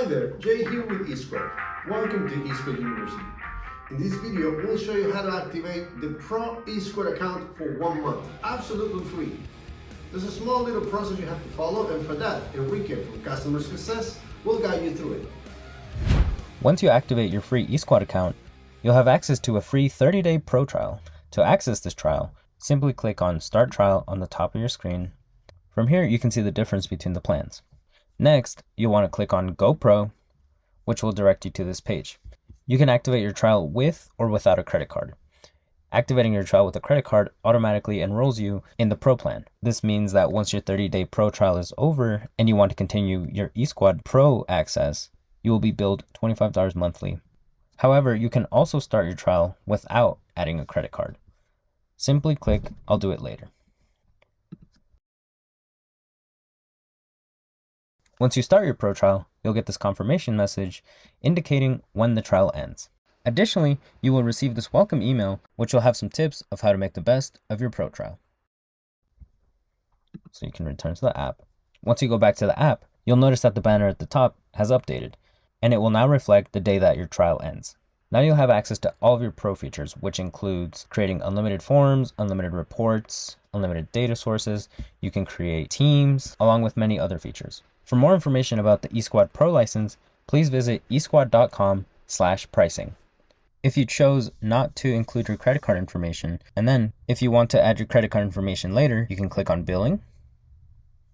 Hi there, Jay here with Eskuad. Welcome to Eskuad University. In this video, we'll show you how to activate the Pro Eskuad account for 1 month, absolutely free. There's a small little process you have to follow, and for that, Enrique from Customer Success will guide you through it. Once you activate your free Eskuad account, you'll have access to a free 30-day Pro trial. To access this trial, simply click on Start Trial on the top of your screen. From here, you can see the difference between the plans. Next, you'll want to click on Go Pro, which will direct you to this page. You can activate your trial with or without a credit card. Activating your trial with a credit card automatically enrolls you in the Pro plan. This means that once your 30-day Pro trial is over and you want to continue your Eskuad Pro access, you will be billed $25 monthly. However, you can also start your trial without adding a credit card. Simply click I'll do it later. Once you start your Pro trial, you'll get this confirmation message indicating when the trial ends. Additionally, you will receive this welcome email, which will have some tips of how to make the best of your Pro trial. So you can return to the app. Once you go back to the app, you'll notice that the banner at the top has updated, and it will now reflect the day that your trial ends. Now you'll have access to all of your Pro features, which includes creating unlimited forms, unlimited reports, unlimited data sources. You can create teams, along with many other features. For more information about the Eskuad Pro license, please visit eskuad.com/pricing. If you chose not to include your credit card information, and then if you want to add your credit card information later, you can click on Billing.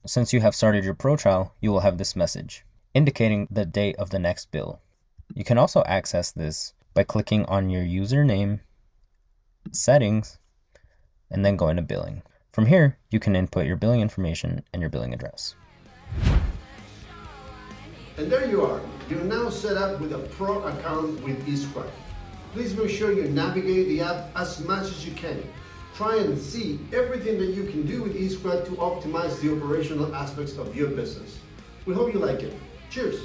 Since you have started your Pro trial, you will have this message indicating the date of the next bill. You can also access this by clicking on your username, settings, and then going to Billing. From here, you can input your billing information and your billing address. And there you are. You're now set up with a Pro account with Eskuad. Please make sure you navigate the app as much as you can. Try and see everything that you can do with Eskuad to optimize the operational aspects of your business. We hope you like it. Cheers!